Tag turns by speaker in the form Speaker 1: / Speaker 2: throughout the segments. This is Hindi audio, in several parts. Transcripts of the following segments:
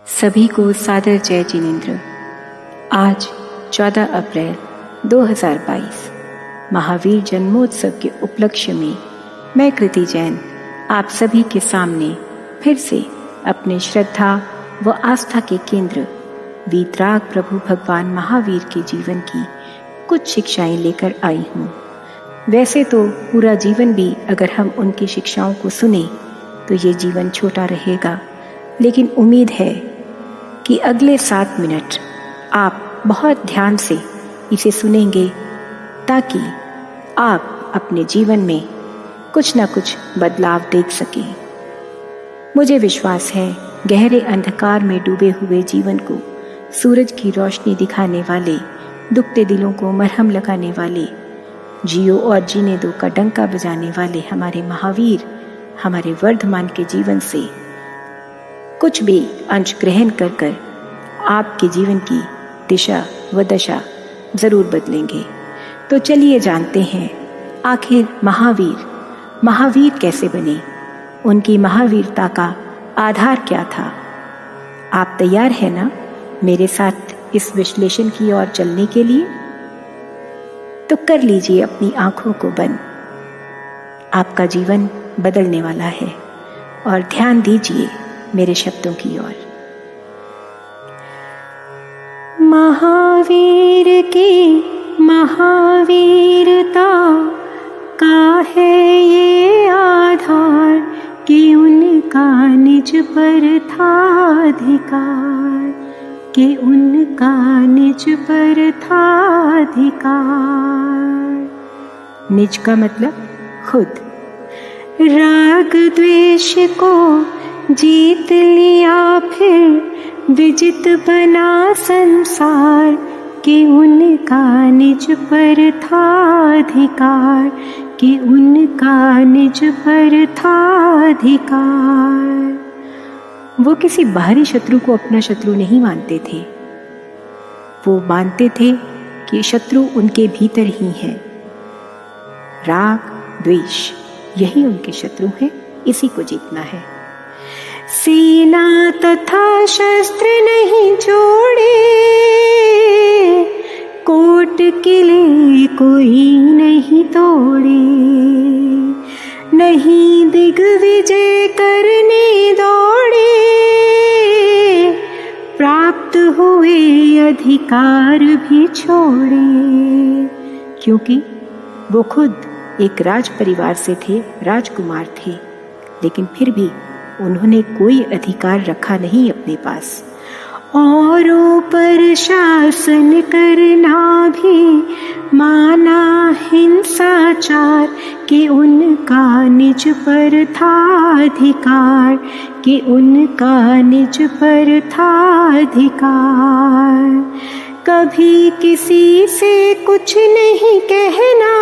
Speaker 1: सभी को सादर जय जिनेंद्र। आज 14 अप्रैल 2022 महावीर जन्मोत्सव के उपलक्ष्य में मैं कृति जैन आप सभी के सामने फिर से अपने श्रद्धा व आस्था के केंद्र वीतराग प्रभु भगवान महावीर के जीवन की कुछ शिक्षाएं लेकर आई हूँ। वैसे तो पूरा जीवन भी अगर हम उनकी शिक्षाओं को सुने तो ये जीवन छोटा रहेगा, लेकिन उम्मीद है कि अगले 7 मिनट आप बहुत ध्यान से इसे सुनेंगे ताकि आप अपने जीवन में कुछ न कुछ बदलाव देख सकें। मुझे विश्वास है गहरे अंधकार में डूबे हुए जीवन को सूरज की रोशनी दिखाने वाले, दुखते दिलों को मरहम लगाने वाले, जियो और जीने दो का डंका बजाने वाले हमारे महावीर हमारे वर्धमान के जीवन से कुछ भी अंश ग्रहण कर आपके जीवन की दिशा व दशा जरूर बदलेंगे। तो चलिए जानते हैं आखिर महावीर कैसे बने, उनकी महावीरता का आधार क्या था। आप तैयार हैं ना मेरे साथ इस विश्लेषण की ओर चलने के लिए? तो कर लीजिए अपनी आंखों को बंद। आपका जीवन बदलने वाला है और ध्यान दीजिए मेरे शब्दों की ओर। महावीर की महावीरता का है ये आधार कि उनका निज पर था अधिकार, कि उनका निज पर था अधिकार। निज का मतलब खुद। राग द्वेष को जीत लिया फिर विजित बना संसार, कि उनका निज पर था अधिकार, कि उनका निज पर था अधिकार। वो किसी बाहरी शत्रु को अपना शत्रु नहीं मानते थे, वो मानते थे कि शत्रु उनके भीतर ही है। राग द्वेष यही उनके शत्रु हैं, इसी को जीतना है। सेना तथा शस्त्र नहीं जोड़े, कोट किले कोई नहीं तोड़े, नहीं दिग्विजय करने दौड़े, प्राप्त हुए अधिकार भी छोड़े। क्योंकि वो खुद एक राज परिवार से थे, राजकुमार थे, लेकिन फिर भी उन्होंने कोई अधिकार रखा नहीं अपने पास। औरों पर शासन करना भी माना हिंसाचार, कि उनका निज पर था अधिकार, कि उनका निज पर था अधिकार। कभी किसी से कुछ नहीं कहना,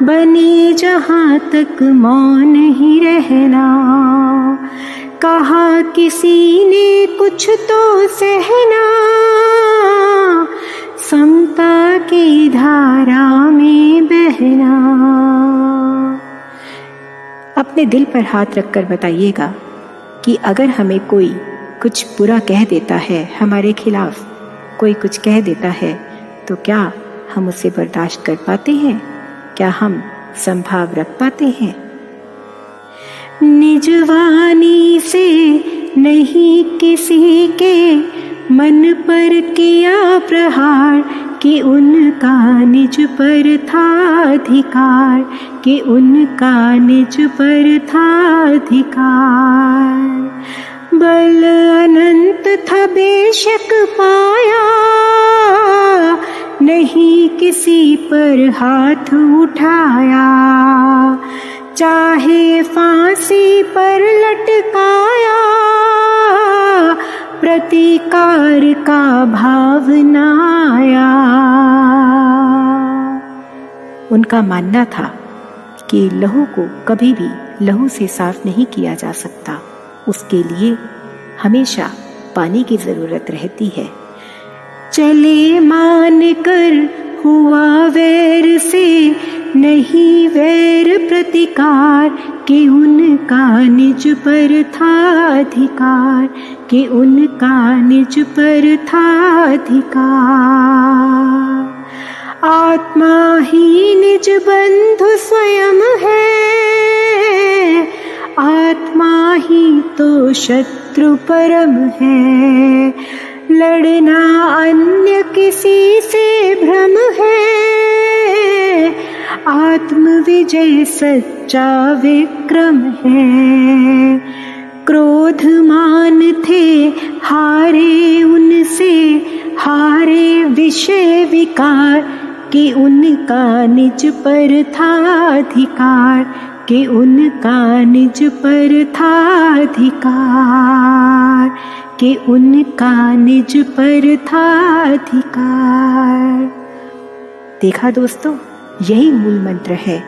Speaker 1: बने जहाँ तक मौन ही रहना। कहा किसी ने कुछ तो सहना, समता की धारा में बहना। अपने दिल पर हाथ रखकर बताइएगा कि अगर हमें कोई कुछ बुरा कह देता है, हमारे खिलाफ कोई कुछ कह देता है, तो क्या हम उसे बर्दाश्त कर पाते हैं? क्या हम संभाव रख पाते हैं? निजवानी से नहीं किसी के मन पर किया प्रहार, कि उनका निज पर था अधिकार, कि उनका निज पर था अधिकार। बल अनंत था बेशक पाया, नहीं किसी पर हाथ उठाया, चाहे फांसी पर लटकाया, प्रतिकार का भाव न आया। उनका मानना था कि लहू को कभी भी लहू से साफ नहीं किया जा सकता, उसके लिए हमेशा पानी की जरूरत रहती है। चले मान कर हुआ वैर से नहीं वैर प्रतिकार, कि उनका निज पर था अधिकार, कि उनका निज पर था अधिकार। आत्मा ही निज बंधु स्वयं है, आत्मा ही तो शत्रु परम है। लड़ना अन्य किसी से भ्रम है, आत्म विजय सच्चा विक्रम है। क्रोध मान थे हारे उनसे, हारे विषय विकार, कि उनका निज पर था अधिकार, कि उनका निज पर था अधिकार, कि उनका निज पर था अधिकार। देखा दोस्तों, यही मूल मंत्र है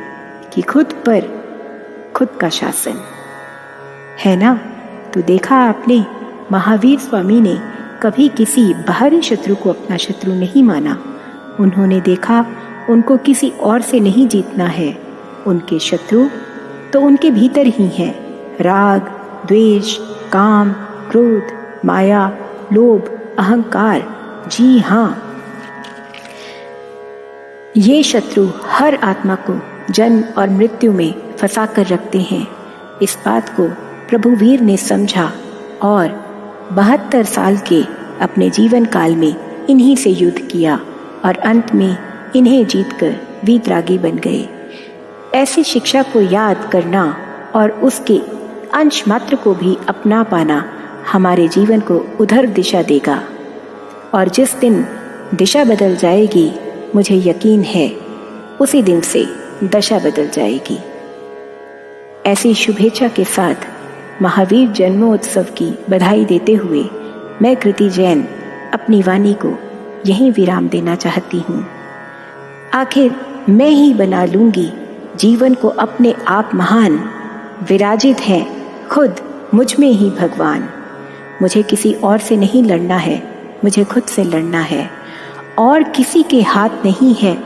Speaker 1: कि खुद पर खुद का शासन है ना। तो देखा आपने, महावीर स्वामी ने कभी किसी बाहरी शत्रु को अपना शत्रु नहीं माना। उन्होंने देखा उनको किसी और से नहीं जीतना है, उनके शत्रु तो उनके भीतर ही हैं। राग, द्वेष, काम, क्रोध, माया, लोभ, अहंकार। जी हाँ, ये शत्रु हर आत्मा को जन्म और मृत्यु में फंसा कर रखते हैं। इस बात को प्रभु वीर ने समझा और 72 साल के अपने जीवन काल में इन्हीं से युद्ध किया और अंत में इन्हें जीतकर वीतरागी बन गए। ऐसी शिक्षा को याद करना और उसके अंश मात्र को भी अपना पाना हमारे जीवन को उधर दिशा देगा, और जिस दिन दिशा बदल जाएगी, मुझे यकीन है उसी दिन से दशा बदल जाएगी। ऐसी शुभेच्छा के साथ महावीर जन्मोत्सव की बधाई देते हुए मैं कृति जैन अपनी वाणी को यहीं विराम देना चाहती हूँ। आखिर मैं ही बना लूंगी जीवन को अपने आप महान, विराजित है खुद मुझ में ही भगवान। मुझे किसी और से नहीं लड़ना है, मुझे खुद से लड़ना है। और किसी के हाथ नहीं है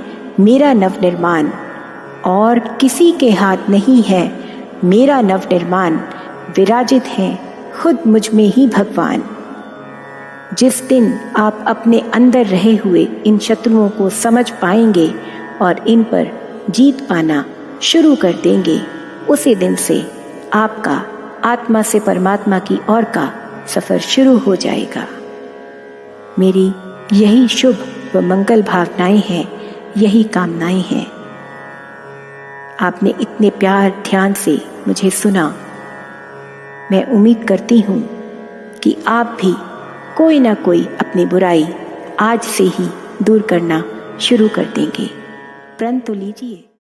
Speaker 1: मेरा नवनिर्माण, और किसी के हाथ नहीं है मेरा नवनिर्माण। विराजित हैं खुद मुझ में ही भगवान। जिस दिन आप अपने अंदर रहे हुए इन शत्रुओं को समझ पाएंगे और इन पर जीत पाना शुरू कर देंगे, उसी दिन से आपका आत्मा से परमात्मा की ओर का सफर शुरू हो जाएगा। मेरी यही शुभ व मंगल भावनाएं हैं, यही कामनाएं हैं। आपने इतने प्यार ध्यान से मुझे सुना। मैं उम्मीद करती हूँ कि आप भी कोई ना कोई अपनी बुराई आज से ही दूर करना शुरू कर देंगे। प्रण तो लीजिए।